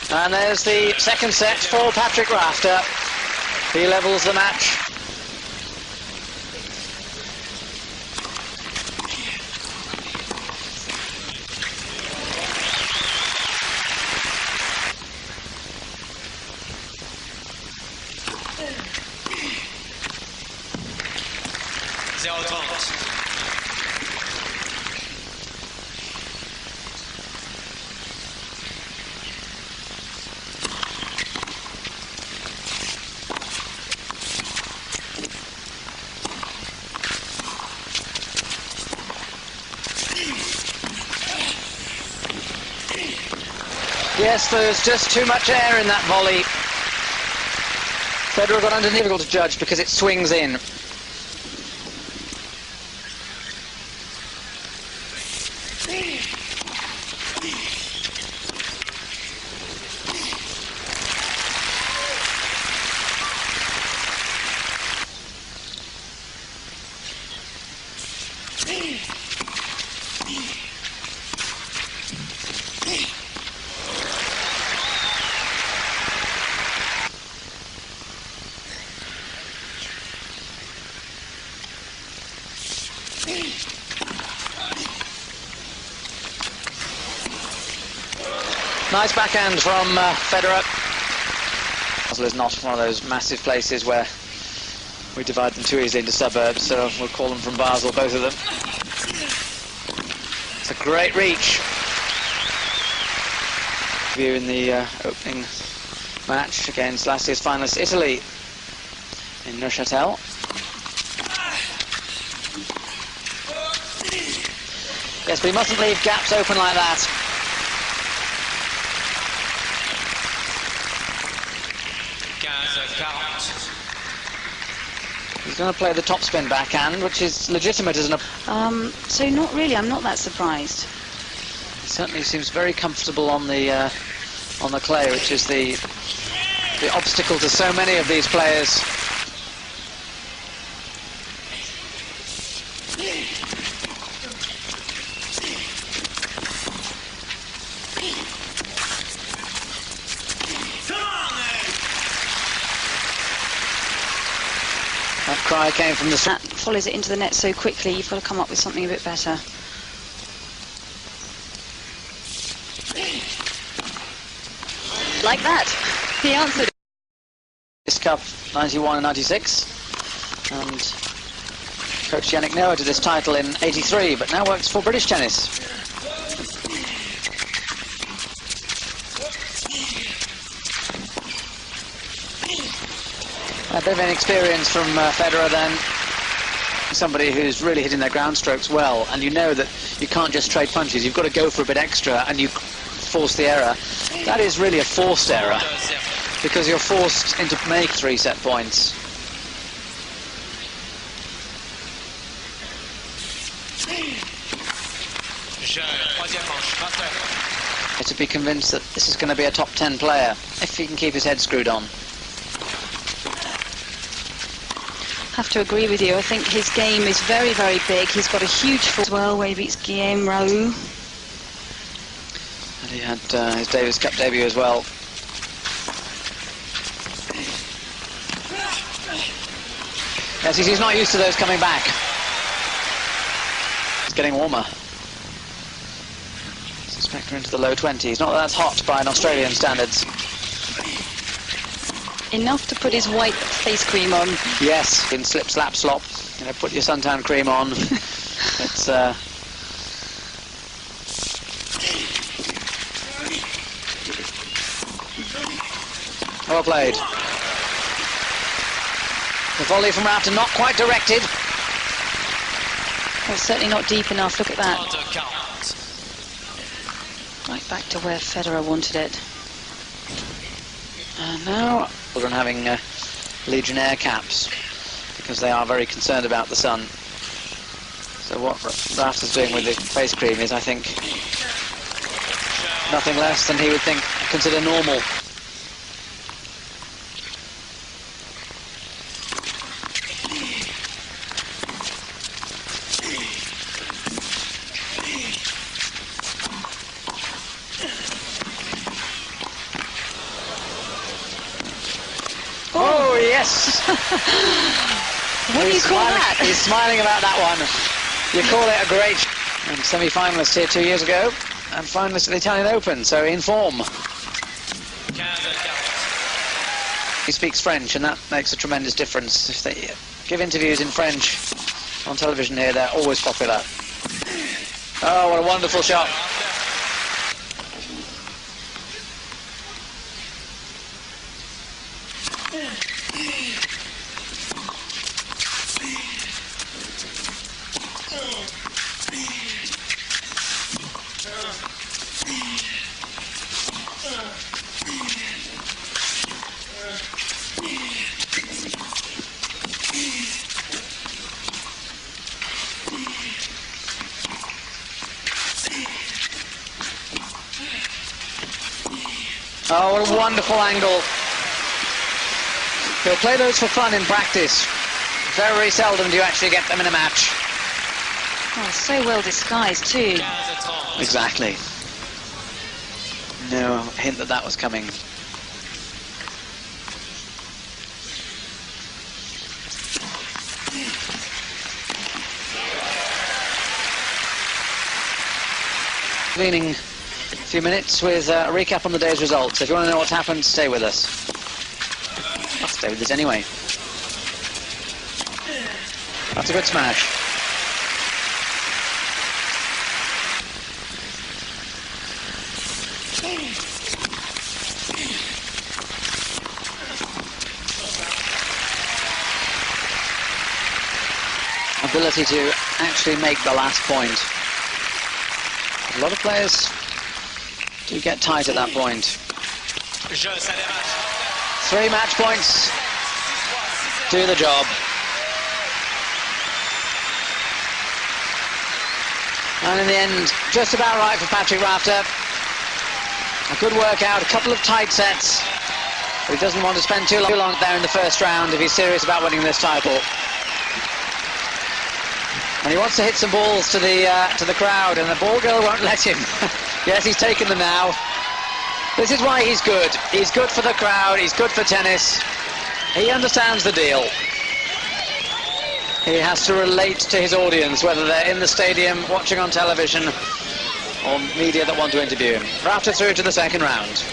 And there's the second set for Patrick Rafter. He levels the match. Yes, there's just too much air in that volley. Federer got under difficult to judge because it swings in. Nice backhand from Federer. Basel is not one of those massive places where we divide them too easily into suburbs, so we'll call them from Basel, both of them. It's a great reach. View in the opening match against last year's finalist Italy in Neuchâtel. Yes, but he mustn't leave gaps open like that. He's going to play the topspin backhand, which is legitimate as an... So not really, I'm not that surprised. He certainly seems very comfortable on the clay, which is the obstacle to so many of these players. That cry came from the... That follows it into the net so quickly, you've got to come up with something a bit better. Like that, he answered. This Cup 91 and 96, and Coach Yannick Noah did this title in 83, but now works for British Tennis. A bit of an experience from Federer then. Somebody who's really hitting their ground strokes well, and you know that you can't just trade punches, you've got to go for a bit extra and you force the error. That is really a forced error, because you're forced into make 3 set points. To be convinced that this is going to be a top 10 player, if he can keep his head screwed on. I have to agree with you. I think his game is very, very big. He's got a huge force as well, where he beats Guillaume Raoult. And he had his Davis Cup debut as well. Yes, he's not used to those coming back. It's getting warmer. I suspect we're into the low 20s. Not that that's hot by an Australian standards. Enough to put his white face cream on. Yes, in slip, slap, slop. You know, put your suntan cream on. It's well played. The volley from Rafter not quite directed. Well, certainly not deep enough. Look at that. Right back to where Federer wanted it. And now children having Legionnaire caps, because they are very concerned about the sun. So what Rafter's doing with the face cream is, I think, nothing less than he would consider normal. Yes. What do you call that? He's smiling about that one. You call it a great... And semi-finalist here 2 years ago, and finalist at the Italian Open, so in form. He speaks French, and that makes a tremendous difference. If they give interviews in French on television here, they're always popular. Oh, what a wonderful shot. Oh, what a wonderful angle. He'll play those for fun in practice. Very seldom do you actually get them in a match. Oh, so well disguised too. Exactly. No hint that that was coming. Leaning a few minutes with a recap on the day's results. If you want to know what's happened, stay with us. I'll stay with us anyway. That's a good smash. Ability to actually make the last point. A lot of players do get tight at that point. 3 match points do the job. And in the end, just about right for Patrick Rafter. A good workout, a couple of tight sets. But he doesn't want to spend too long there in the first round if he's serious about winning this title. And he wants to hit some balls to the crowd, and the ball girl won't let him. Yes, he's taken them now. This is why he's good. He's good for the crowd, he's good for tennis. He understands the deal. He has to relate to his audience, whether they're in the stadium, watching on television, or media that want to interview him. Rafter through to the second round.